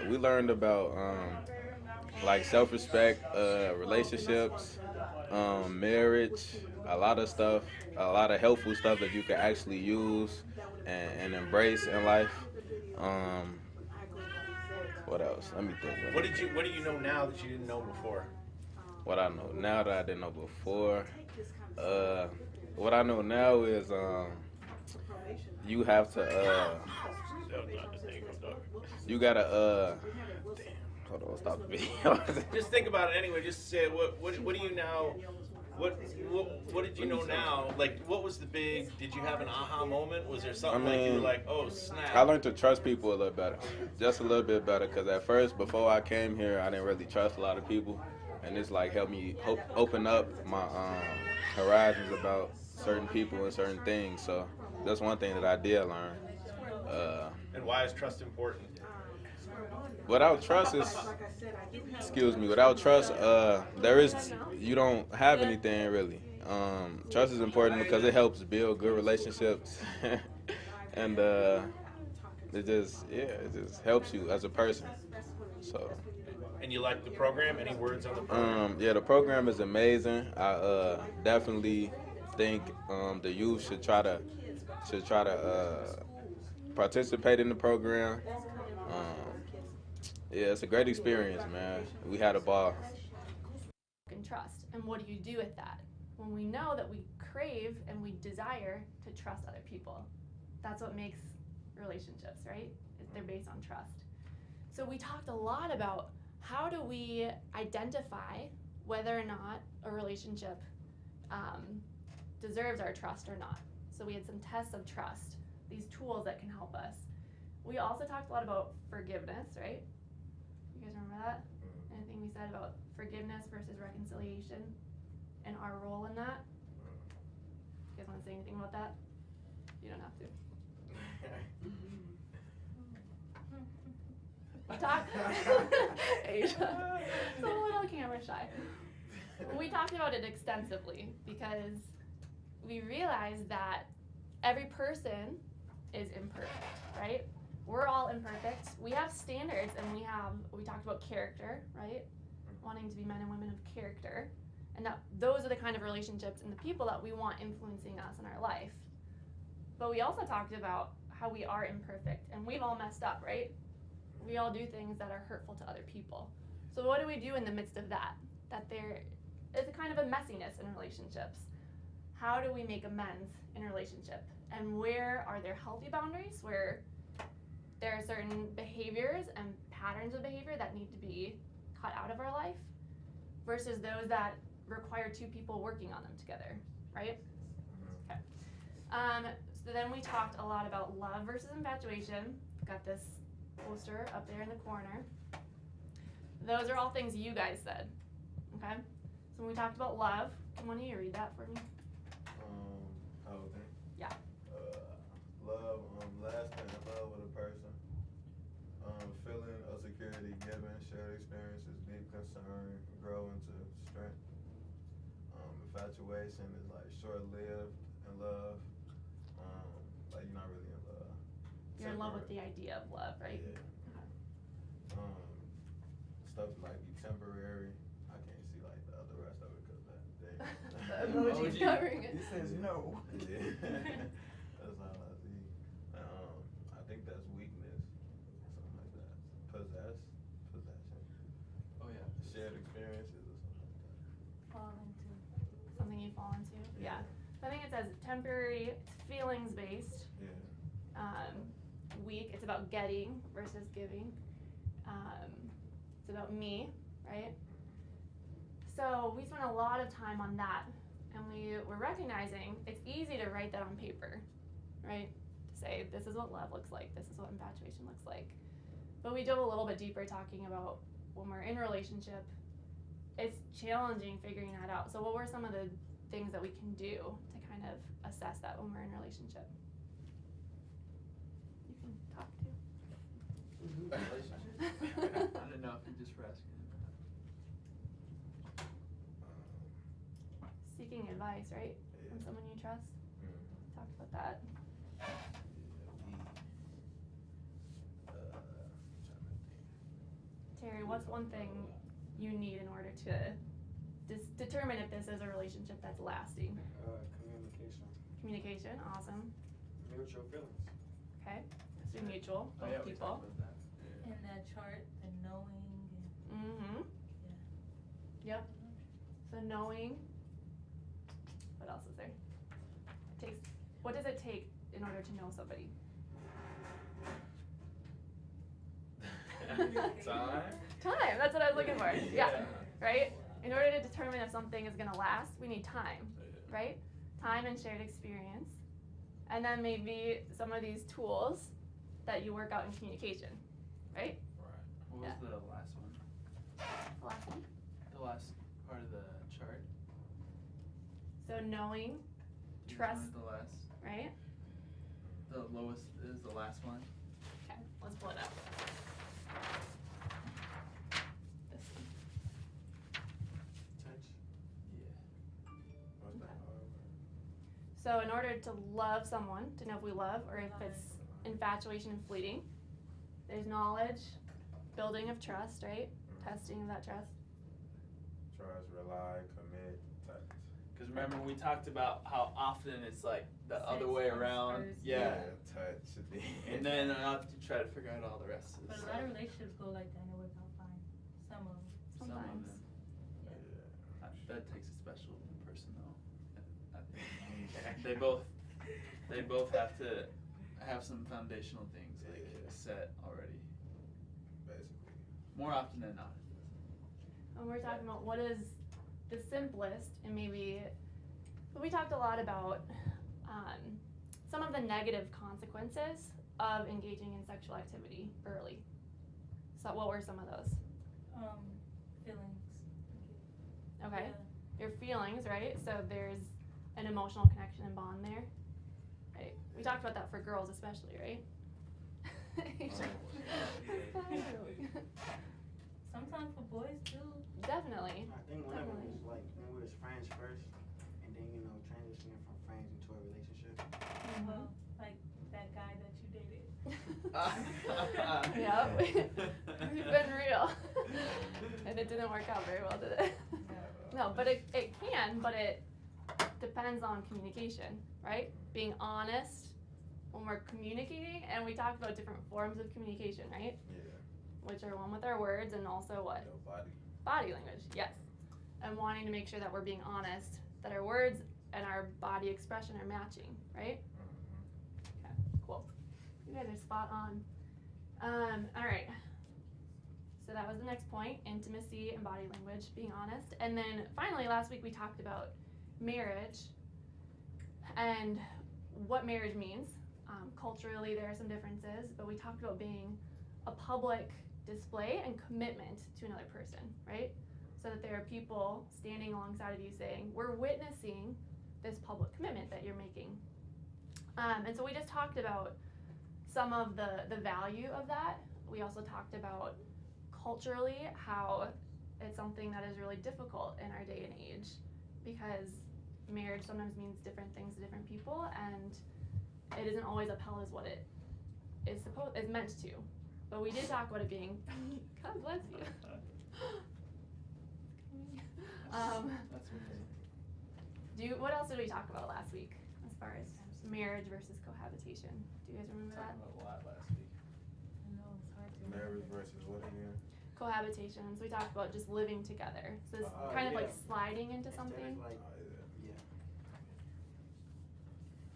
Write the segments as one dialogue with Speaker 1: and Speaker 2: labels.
Speaker 1: We learned about like self-respect, relationships, marriage, a lot of stuff, a lot of helpful stuff that you can actually use and embrace in life. Um, what else? Let me think.
Speaker 2: What do you know now that you didn't know before?
Speaker 1: What I know now that I didn't know before. Uh, what I know now is you have to
Speaker 2: Oh, there you go, dog.
Speaker 1: you gotta hold on, stop the video.
Speaker 2: Just think about it anyway. Just say what do you now? What did you know now? Like, what was the big? Did you have an aha moment? Was there
Speaker 1: I
Speaker 2: something like you were
Speaker 1: mean,
Speaker 2: like, oh
Speaker 1: I
Speaker 2: snap?
Speaker 1: learned to trust people a little better, just a little bit better. Cause at first, before I came here, I didn't really trust a lot of people, and it's like helped me open up my horizons about certain people and certain things. So that's one thing that I did learn. Uh,
Speaker 2: And why is trust important?
Speaker 1: without trust is, excuse me, without trust, there is you don't have anything really. Trust is important because it helps build good relationships, and it just helps you as a person. So
Speaker 2: And you like the program? Any words on the program?
Speaker 1: yeah, the program is amazing. I definitely think the youth should try to participate in the program. Um, yeah, it's a great experience, man. We had a ball.
Speaker 3: And trust. And what do you do with that? When we know that we crave and we desire to trust other people, that's what makes relationships, right? They're based on trust. So we talked a lot about how do we identify whether or not a relationship um, deserves our trust or not. So we had some tests of trust, these tools that can help us. We also talked a lot about forgiveness, right? You guys remember that? Anything we said about forgiveness versus reconciliation and our role in that? You guys want to say anything about that? You don't have to. Talk. Asia. It's a little camera shy. We talked about it extensively because we realized that every person is imperfect, right? We're all imperfect. We have standards and we talked about character, right? Wanting to be men and women of character. And that those are the kind of relationships and the people that we want influencing us in our life. But we also talked about how we are imperfect and we've all messed up, right? We all do things that are hurtful to other people. So what do we do in the midst of that? That there is a kind of a messiness in relationships. How do we make amends in a relationship? And where are there healthy boundaries where there are certain behaviors and patterns of behavior that need to be cut out of our life versus those that require two people working on them together, right? Okay. So then we talked a lot about love versus infatuation. Got this poster up there in the corner. Those are all things you guys said, okay? So when we talked about love, can one of you read that for me?
Speaker 1: Whole thing.
Speaker 3: Yeah.
Speaker 1: Love, lasting in love with a person. Feeling of security, given shared experiences, deep concern, grow into strength. Infatuation is like short-lived in love. Like you're not really in love.
Speaker 3: You're in love with the idea of love, right?
Speaker 1: Yeah. Stuff might be temporary. I can't see like the other rest of it because that thing.
Speaker 3: The emoji's covering it.
Speaker 4: He says no.
Speaker 1: Yeah. That's all I see. I think that's weakness, something like that. Possession.
Speaker 4: Oh yeah.
Speaker 1: Shared experiences or something like that.
Speaker 3: Fall into something you fall into. Yeah. So I think it says temporary, it's feelings based.
Speaker 1: Yeah.
Speaker 3: Weak, it's about getting versus giving. It's about me, right? So we spent a lot of time on that, and we were recognizing it's easy to write that on paper, right? To say this is what love looks like, this is what infatuation looks like. But we dove a little bit deeper talking about when we're in a relationship, it's challenging figuring that out. So what were some of the things that we can do to kind of assess that when we're in a relationship? You can talk to.
Speaker 4: Not enough, you just resting.
Speaker 3: Seeking advice, right? From someone you trust. Talked about that.
Speaker 1: Trying to think.
Speaker 3: what's one thing you need in order to determine if this is a relationship that's lasting?
Speaker 5: Communication.
Speaker 3: Communication, awesome.
Speaker 5: Mutual feelings.
Speaker 3: Okay, so mutual,
Speaker 4: Oh,
Speaker 3: both
Speaker 4: yeah, we
Speaker 3: people.
Speaker 4: talked about that.
Speaker 6: And that chart, the knowing.
Speaker 3: Mm-hmm. Yep. So knowing. What else is there? What does it take in order to know somebody?
Speaker 1: Time.
Speaker 3: Time, that's what I was looking for. Yeah. Right? In order to determine if something is gonna last, we need time, right? Time and shared experience. And then maybe some of these tools that you work out in communication, right?
Speaker 4: What was the last one?
Speaker 3: The last one.
Speaker 4: The last part of the chart?
Speaker 3: So knowing,
Speaker 4: You just
Speaker 3: trust,
Speaker 4: wanted the last.
Speaker 3: right?
Speaker 4: The lowest is the last one.
Speaker 3: Okay, let's pull it up. This one.
Speaker 5: Touch.
Speaker 4: Yeah.
Speaker 1: What's that?
Speaker 3: So in order to love someone, to know if we love or if it's infatuation and fleeting, there's knowledge, building of trust, right? Testing of that trust.
Speaker 1: Trust, rely, commit, touch.
Speaker 4: Because remember we talked about how often it's like the other
Speaker 6: Sex
Speaker 4: way
Speaker 6: comes
Speaker 4: around.
Speaker 6: first.
Speaker 4: Yeah.
Speaker 1: Touch.
Speaker 4: And then I have to try to figure out all the rest of
Speaker 6: But
Speaker 4: the
Speaker 6: a
Speaker 4: stuff.
Speaker 6: lot of relationships go like that and it work out fine. Some of them.
Speaker 4: Some of
Speaker 3: Sometimes.
Speaker 4: them.
Speaker 1: Yeah.
Speaker 4: That takes a special person though. I think they both have to have some foundational things like set already.
Speaker 1: Basically.
Speaker 4: More often than not.
Speaker 3: And we're talking about what is the simplest and maybe, but we talked a lot about some of the negative consequences of engaging in sexual activity early. So what were some of those?
Speaker 6: Feelings.
Speaker 3: Okay.
Speaker 6: Yeah.
Speaker 3: Your feelings, right? So there's an emotional connection and bond there. Right. We talked about that for girls especially, right?
Speaker 6: Sometimes for boys too.
Speaker 3: Definitely.
Speaker 5: I think whenever
Speaker 3: Definitely.
Speaker 5: it was like when we was friends first, and then transitioning from friends into a relationship.
Speaker 6: Well, like that guy that you dated.
Speaker 3: Yep. We've been real. And it didn't work out very well, did it? No, but it can, but it depends on communication, right? Being honest when we're communicating, and we talked about different forms of communication, right?
Speaker 1: Yeah.
Speaker 3: Which are one with our words and also what?
Speaker 1: Your body.
Speaker 3: Body language, yes. And wanting to make sure that we're being honest, that our words and our body expression are matching, right? Okay, cool. You guys are spot on. All right. So that was the next point, intimacy and body language, being honest. And then finally, last week we talked about marriage and what marriage means. Culturally, there are some differences, but we talked about being a public display and commitment to another person, right? So that there are people standing alongside of you saying, we're witnessing this public commitment that you're making. And so we just talked about some of the value of that. We also talked about culturally how it's something that is really difficult in our day and age because marriage sometimes means different things to different people, and it isn't always upheld as what it is meant to. But we did talk about it being God bless you.
Speaker 4: That's okay.
Speaker 3: What else did we talk about last week as far as marriage versus cohabitation? Do you guys remember that?
Speaker 4: Talked about a lot last week.
Speaker 6: I know it's hard to
Speaker 1: Marriage
Speaker 6: remember.
Speaker 1: versus what again?
Speaker 3: Cohabitations. We talked about just living together. So it's kind of like
Speaker 5: Yeah.
Speaker 3: sliding into
Speaker 5: Instead of,
Speaker 3: something.
Speaker 5: like,
Speaker 1: Yeah.
Speaker 5: yeah.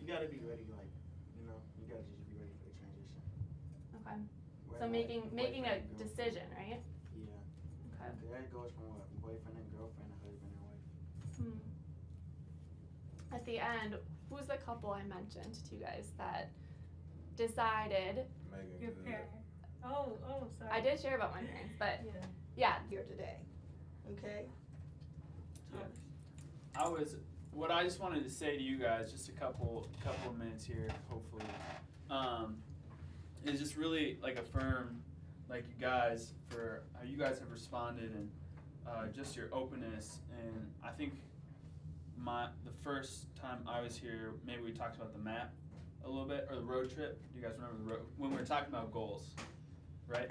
Speaker 5: You gotta be ready, like, you gotta just be ready for the transition.
Speaker 3: Okay.
Speaker 5: Where,
Speaker 3: So
Speaker 5: like,
Speaker 3: making a
Speaker 5: boyfriend and girlfriend-
Speaker 3: decision, right?
Speaker 5: Yeah.
Speaker 3: Okay.
Speaker 5: That goes from what? Boyfriend and girlfriend and husband and wife.
Speaker 3: At the end, who's the couple I mentioned to you guys that decided?
Speaker 1: Megan.
Speaker 6: Your
Speaker 1: did
Speaker 6: parent. Oh, sorry.
Speaker 3: I did share about my parents, but
Speaker 6: Yeah.
Speaker 3: yeah.
Speaker 7: Here today, okay?
Speaker 4: What I just wanted to say to you guys, just a couple of minutes here, hopefully, is just really like affirm, like you guys for how you guys have responded and just your openness. And I think the first time I was here, maybe we talked about the map a little bit or the road trip. Do you guys remember the road when we were talking about goals, right?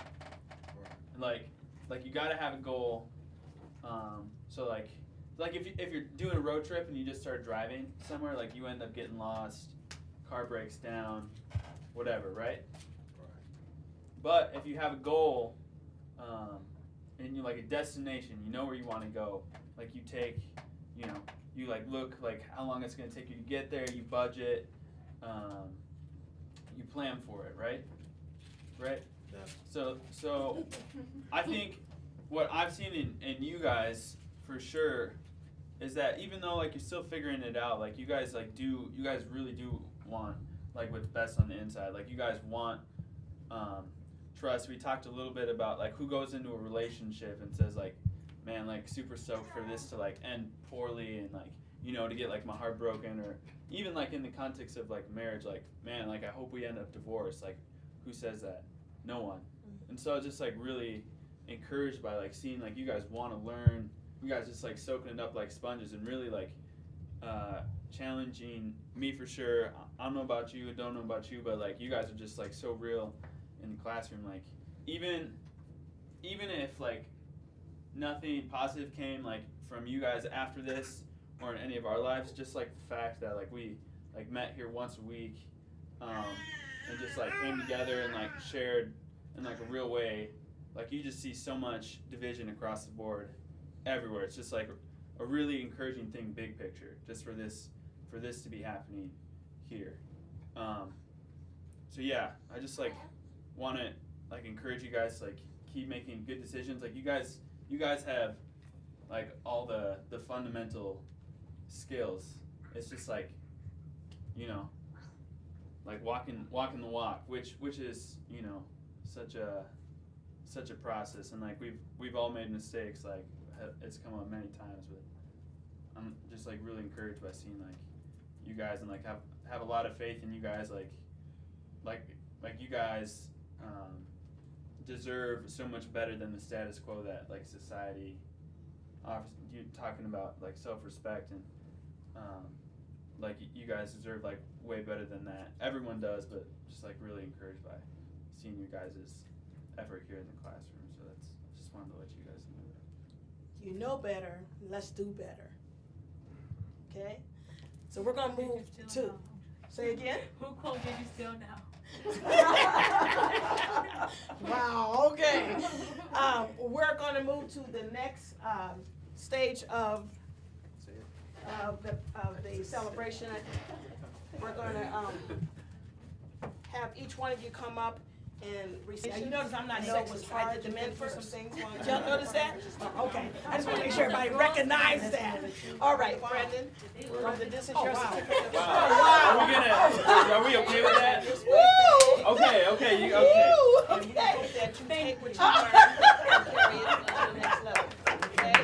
Speaker 4: And like like you gotta have a goal. So like if you're doing a road trip and you just start driving somewhere, like you end up getting lost, car breaks down, whatever, right? But if you have a goal, and you like a destination, you know where you want to go. Like you take, you like look like how long it's gonna take you to get there. You budget, you plan for it, right? Right.
Speaker 1: Yeah.
Speaker 4: So I think what I've seen in you guys for sure is that even though like you're still figuring it out, like you guys really do want like what's best on the inside. Like you guys want trust. We talked a little bit about like who goes into a relationship and says like, man, like super stoked for this to like end poorly and like, to get like my heart broken, or even like in the context of like marriage, like, man, like I hope we end up divorced. Like who says that? No one. And so just like really encouraged by like seeing like you guys want to learn, you guys just like soaking it up like sponges and really like challenging me for sure. I don't know about you, don't know about you, but like you guys are just like so real in the classroom. Like even if like nothing positive came like from you guys after this or in any of our lives, just like the fact that like we like met here once a week and just like came together and like shared in like a real way, like you just see so much division across the board everywhere. It's just like a really encouraging thing, big picture, just for this to be happening here. So yeah, I just like want to like encourage you guys to like keep making good decisions. Like you guys have like all the fundamental skills. It's just like, like walking the walk, which is such a process, and like we've all made mistakes. Like it's come up many times, but I'm just like really encouraged by seeing like you guys and like have a lot of faith in you guys. Like you guys deserve so much better than the status quo that like society offers. You're talking about like self-respect and like you guys deserve like way better than that. Everyone does, but just like really encouraged by seeing you guys' effort here in the classroom. So just wanted to let you guys know that.
Speaker 7: You know better, let's do better. Okay? So we're gonna move to, say again?
Speaker 6: Who quote did you steal now?
Speaker 7: Wow, okay. We're gonna move to the next stage of the celebration. We're gonna have each one of you come up and receive. You notice I'm not sexist. I did the men first. Did y'all notice that? Okay. I just want to make sure everybody recognizes that. All right, Brendan. This is your certificate.
Speaker 4: Wow. Are we okay with that? Okay.
Speaker 7: Okay. That you take what you learn and carry it to the next level. Okay?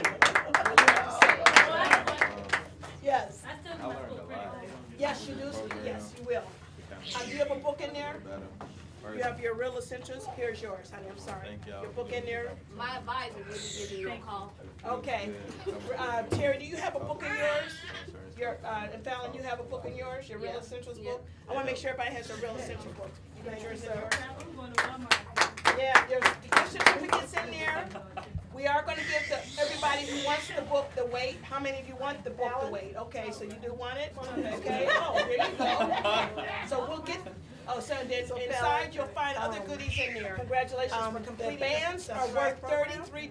Speaker 7: Yes.
Speaker 6: I still
Speaker 1: I
Speaker 6: do my
Speaker 1: learned
Speaker 6: school
Speaker 1: a
Speaker 6: pretty
Speaker 1: lot.
Speaker 6: well.
Speaker 7: Yes, you do. Yes, you will. Do you have a book in there? You have your real essentials? Here's yours, honey. I'm sorry.
Speaker 1: Thank y'all.
Speaker 7: Your book in there?
Speaker 3: My advisor will be giving you a call.
Speaker 7: Okay. Terry, do you have a book in yours? And Fallon, you have a book in yours? Your real essentials book? I want to make sure everybody has their real essential book. You got yours in yours?
Speaker 6: I'm going to Walmart.
Speaker 7: Yeah, there's gift certificates in there. We are going to give everybody who wants the book the weight. How many of you want the book the weight? Okay, so you do want it? Okay. Oh, there you go. So we'll get. Oh, so then inside you'll find other goodies in there. Congratulations for completing. The bands are worth $33.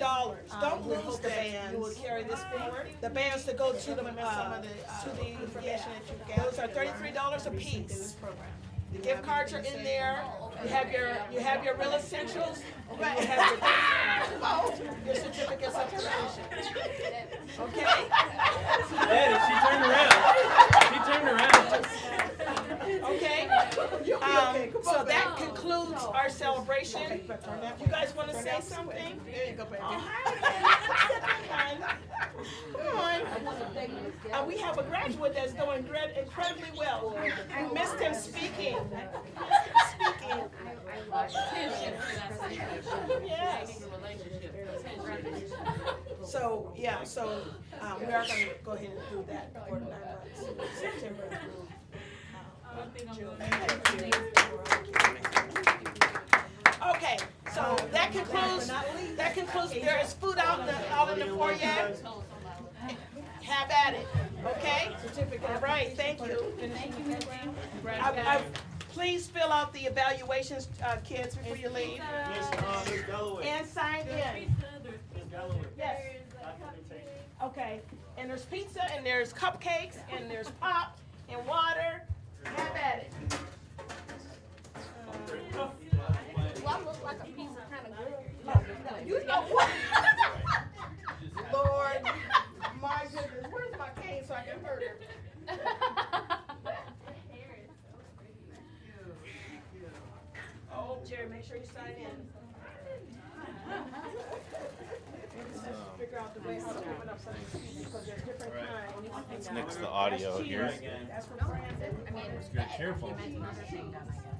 Speaker 7: Don't lose the bands. You will carry this forward. The bands to go to the information that you got. Those are $33 a piece. The gift cards are in there. You have your real essentials. And you have your certificates of completion. Okay.
Speaker 4: Daddy, she turned around.
Speaker 7: Okay. So that concludes our celebration. You guys want to say something? There you go, baby. Come on. We have a graduate that's doing incredibly well. We missed him speaking. Yes. So we are going to go ahead and do that for 9 months. September through June. Okay, so that concludes the floor yet? Have at it, okay? All right, thank you. Please fill out the evaluations, kids, before you leave. And sign in. Yes. Okay, and there's pizza, and there's cupcakes, and there's pop, and water. Have at it.
Speaker 3: Do I look like a pizza kind of girl?
Speaker 7: No, you know what? Lord, my goodness, where's my cane so I can hurt her? Oh, Jerry, make sure you sign in. Figure out the way how to open up some of these pieces, because there's different kinds.
Speaker 8: It's next to audio
Speaker 7: That's
Speaker 8: here.
Speaker 7: cheese. That's for Brandon.
Speaker 3: I mean,
Speaker 8: It's good. Careful.
Speaker 3: you meant another thing done, I guess.